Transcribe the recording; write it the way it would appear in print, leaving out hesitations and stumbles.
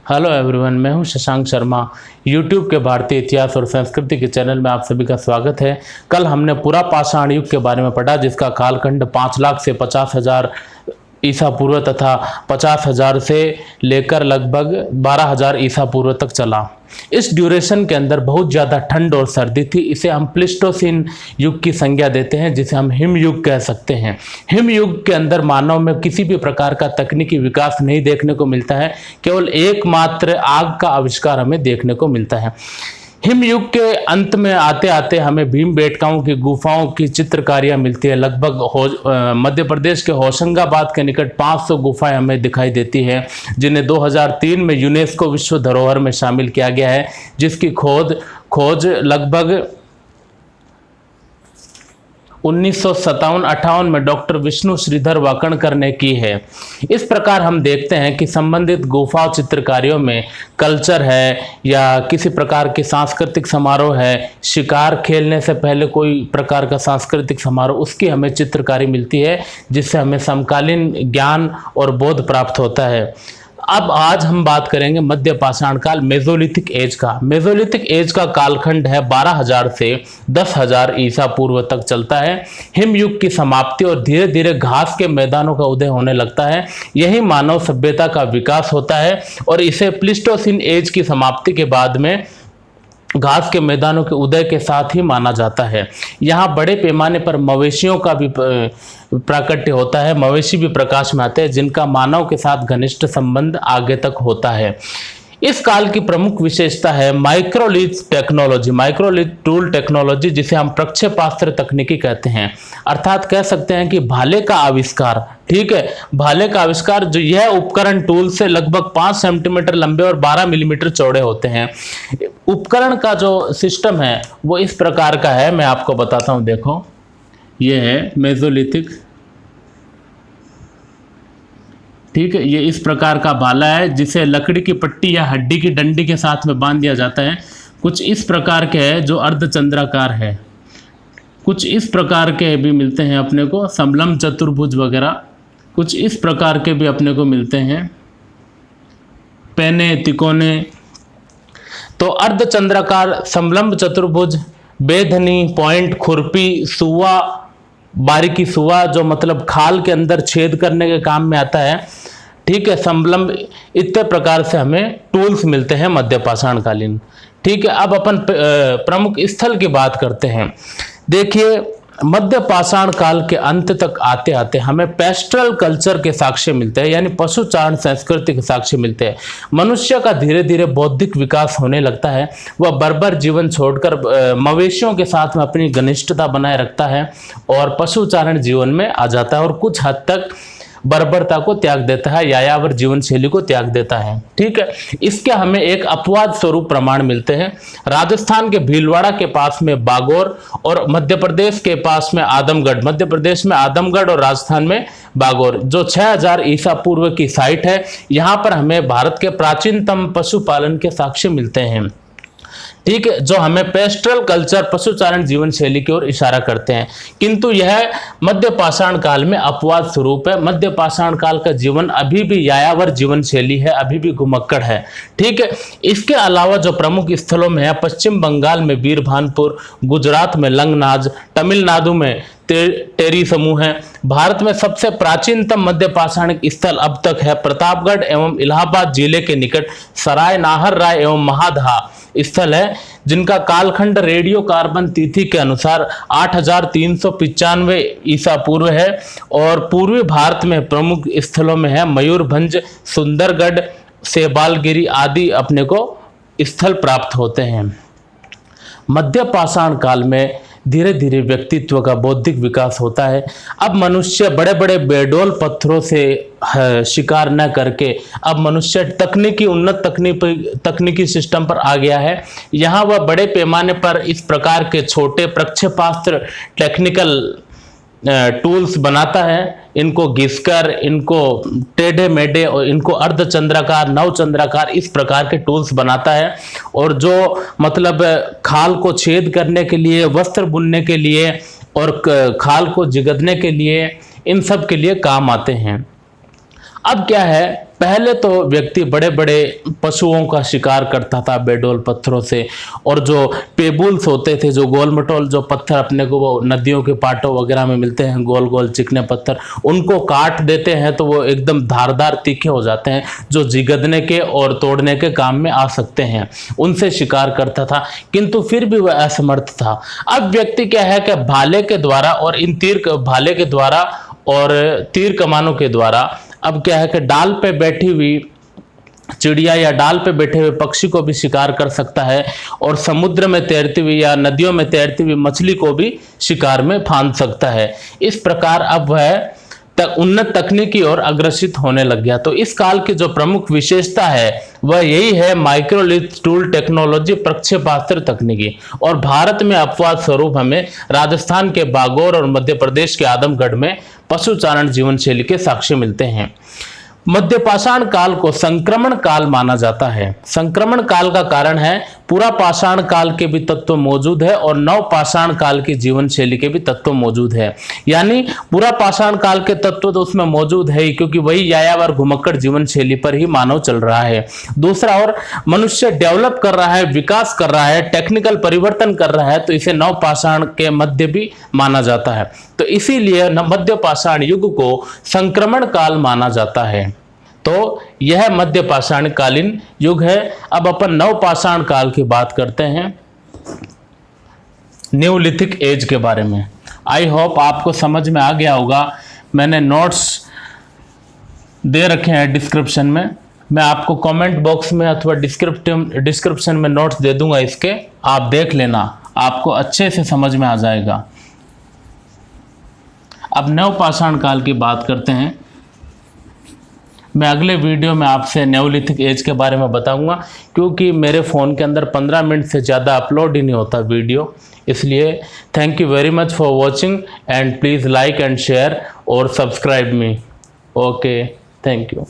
Hello everyone, मैं हूं Shashank Sharma. YouTube के भारतीय इतिहास और संस्कृति के चैनल में आप सभी का स्वागत है। कल हमने पूरा पाषाण युग के बारे में पढ़ा, जिसका कालखंड 5 लाख से 50,000 ईसा पूर्व तथा 50,000 से लेकर लगभग 12,000 ईसा पूर्व तक चला। इस ड्यूरेशन के अंदर बहुत ज़्यादा ठंड और सर्दी थी। इसे हम प्लिस्टोसिन युग की संज्ञा देते हैं, जिसे हम हिम युग कह सकते हैं। हिम युग के अंदर मानव में किसी भी प्रकार का तकनीकी विकास नहीं देखने को मिलता है, केवल एकमात्र आग का आविष्कार हमें देखने को मिलता है। हिम युग के अंत में आते आते हमें भीमबेटकाओं की गुफाओं की चित्रकारियां मिलती है। लगभग मध्य प्रदेश के होशंगाबाद के निकट 500 गुफाएं हमें दिखाई देती है, जिन्हें 2003 में यूनेस्को विश्व धरोहर में शामिल किया गया है, जिसकी खोज लगभग 1957-58 में डॉक्टर विष्णु श्रीधर वाकणकर ने की है। इस प्रकार हम देखते हैं कि संबंधित गुफा चित्रकारियों में कल्चर है या किसी प्रकार के सांस्कृतिक समारोह है, शिकार खेलने से पहले कोई प्रकार का सांस्कृतिक समारोह, उसकी हमें चित्रकारी मिलती है, जिससे हमें समकालीन ज्ञान और बोध प्राप्त होता है। अब आज हम बात करेंगे मध्य पाषाण काल, मेसोलिथिक एज का। मेसोलिथिक एज का कालखंड है 12,000 से 10,000 ईसा पूर्व तक चलता है। हिम युग की समाप्ति और धीरे धीरे घास के मैदानों का उदय होने लगता है। यही मानव सभ्यता का विकास होता है और इसे प्लिस्टोसिन एज की समाप्ति के बाद में घास के मैदानों के उदय के साथ ही माना जाता है। यहाँ बड़े पैमाने पर मवेशियों का भी प्राकट्य होता है। मवेशी भी प्रकाश में आते हैं, जिनका मानव के साथ घनिष्ठ संबंध आगे तक होता है। इस काल की प्रमुख विशेषता है microlith technology, microlith tool technology, जिसे हम प्रक्षेपास्त्र तकनीकी कहते हैं। अर्थात कह सकते हैं कि भाले का आविष्कार। ठीक है, भाले का आविष्कार, जो यह उपकरण टूल से लगभग 5 सेंटीमीटर लंबे और 12 मिलीमीटर चौड़े होते हैं। उपकरण का जो सिस्टम है वो इस प्रकार का है, मैं आपको बताता हूं। देखो, ये है मेसोलिथिक। ठीक है, ये इस प्रकार का भाला है, जिसे लकड़ी की पट्टी या हड्डी की डंडी के साथ में बांध दिया जाता है। कुछ इस प्रकार के है जो अर्धचंद्राकार है, कुछ इस प्रकार के भी मिलते हैं अपने को, समलंब चतुर्भुज वगैरह कुछ इस प्रकार के भी अपने को मिलते हैं, पैने तिकोने। तो अर्धचंद्राकार, समलंब चतुर्भुज, बेधनी, पॉइंट, खुरपी, सुआ, बारीकी सुआ, जो मतलब खाल के अंदर छेद करने के काम में आता है। ठीक है, समलंब, इतने प्रकार से हमें टूल्स मिलते हैं मध्य पाषाण कालीन। ठीक है, अब अपन प्रमुख स्थल की बात करते हैं। देखिए, मध्य पाषाण काल के अंत तक आते आते हमें पेस्ट्रल कल्चर के साक्ष्य मिलते हैं, यानी पशुचारण संस्कृति के साक्ष्य मिलते हैं। मनुष्य का धीरे धीरे बौद्धिक विकास होने लगता है। वह बर्बर जीवन छोड़कर मवेशियों के साथ में अपनी घनिष्ठता बनाए रखता है और पशुचारण जीवन में आ जाता है और कुछ हद तक बर्बरता को त्याग देता है, यायावर जीवन शैली को त्याग देता है। ठीक है, इसके हमें एक अपवाद स्वरूप प्रमाण मिलते हैं। राजस्थान के भीलवाड़ा के पास में बागौर और मध्य प्रदेश के पास में आदमगढ़, मध्य प्रदेश में आदमगढ़ और राजस्थान में बागौर, जो 6000 ईसा पूर्व की साइट है। यहाँ पर हमें भारत के प्राचीनतम पशुपालन के साक्ष्य मिलते हैं। ठीक है, जो हमें पेस्ट्रल कल्चर, पशुचारण जीवन शैली की ओर इशारा करते हैं। किंतु यह मध्य पाषाण काल में अपवाद स्वरूप है। मध्य पाषाण काल का जीवन अभी भी यायावर जीवन शैली है, अभी भी घुमक्कड़ है। ठीक है, इसके अलावा जो प्रमुख स्थलों में है, पश्चिम बंगाल में वीरभानपुर, गुजरात में लंगनाज, तमिलनाडु में टेरी समूह है। भारत में सबसे प्राचीनतम मध्य पाषाणिक स्थल अब तक है प्रतापगढ़ एवं इलाहाबाद जिले के निकट सराय नाहर राय एवं महादहा स्थल है, जिनका कालखंड रेडियो कार्बन तिथि के अनुसार 8395 ईसा पूर्व है। और पूर्वी भारत में प्रमुख स्थलों में है मयूरभंज, सुंदरगढ़, सेबालगिरी आदि अपने को स्थल प्राप्त होते हैं। मध्य पाषाण काल में धीरे धीरे व्यक्तित्व का बौद्धिक विकास होता है। अब मनुष्य बड़े बड़े बेडोल पत्थरों से शिकार न करके अब मनुष्य उन्नत तकनीकी सिस्टम पर आ गया है। यहाँ वह बड़े पैमाने पर इस प्रकार के छोटे प्रक्षेपास्त्र टेक्निकल टूल्स बनाता है। इनको घिसकर, इनको टेढ़े मेढ़े और इनको अर्धचंद्राकार, नवचंद्राकार, इस प्रकार के टूल्स बनाता है। और जो मतलब खाल को छेद करने के लिए, वस्त्र बुनने के लिए और खाल को जिगदने के लिए, इन सब के लिए काम आते हैं। अब क्या है, पहले तो व्यक्ति बड़े बड़े पशुओं का शिकार करता था बेडोल पत्थरों से, और जो पेबुल्स होते थे, जो गोल मटोल जो पत्थर अपने को वो नदियों के पाटों वगैरह में मिलते हैं, गोल गोल चिकने पत्थर, उनको काट देते हैं तो वो एकदम धारदार तीखे हो जाते हैं, जो जिगदने के और तोड़ने के काम में आ सकते हैं। उनसे शिकार करता था, किंतु फिर भी वह असमर्थ था। अब व्यक्ति क्या है कि भाले के द्वारा और इन भाले के द्वारा और तीर कमानों के द्वारा अब क्या है कि डाल पे बैठी हुई चिड़िया या डाल पे बैठे हुए पक्षी को भी शिकार कर सकता है, और समुद्र में तैरती हुई या नदियों में तैरती हुई मछली को भी शिकार में फांद सकता है। इस प्रकार अब वह उन्नत तकनीकी और अग्रसित होने लग गया। तो इस काल की जो प्रमुख विशेषता है वह यही है, माइक्रोलिथ टूल टेक्नोलॉजी, प्रक्षेपास्त्र तकनीकी। और भारत में अपवाद स्वरूप हमें राजस्थान के बागौर और मध्य प्रदेश के आदमगढ़ में पशुचारण जीवन शैली के साक्ष्य मिलते हैं। मध्य पाषाण काल को संक्रमण काल माना जाता है। संक्रमण काल का कारण है पूरा पाषाण काल के भी तत्व मौजूद है और नव पाषाण काल की जीवन शैली के भी तत्व मौजूद है। यानी पूरा पाषाण काल के तत्व तो उसमें मौजूद है ही, क्योंकि वही यायावर घुमक्कड़ जीवन शैली पर ही मानव चल रहा है। दूसरा, और मनुष्य डेवलप कर रहा है, विकास कर रहा है, टेक्निकल परिवर्तन कर रहा है, तो इसे नव पाषाण के मध्य भी माना जाता है। तो इसीलिए मध्य पाषाण युग को संक्रमण काल माना जाता है। तो यह मध्य पाषाण कालीन युग है। अब अपन नव पाषाण काल की बात करते हैं, न्यूलिथिक एज के बारे में। आई होप आपको समझ में आ गया होगा। मैंने नोट्स दे रखे हैं डिस्क्रिप्शन में, मैं आपको कमेंट बॉक्स में अथवा डिस्क्रिप्शन में नोट्स दे दूंगा इसके, आप देख लेना, आपको अच्छे से समझ में आ जाएगा। अब नव पाषाण काल की बात करते हैं। मैं अगले वीडियो में आपसे न्यूलिथिक एज के बारे में बताऊंगा, क्योंकि मेरे फ़ोन के अंदर 15 मिनट से ज़्यादा अपलोड ही नहीं होता वीडियो। इसलिए thank you very much for watching and please like and share और subscribe me. Okay, thank you.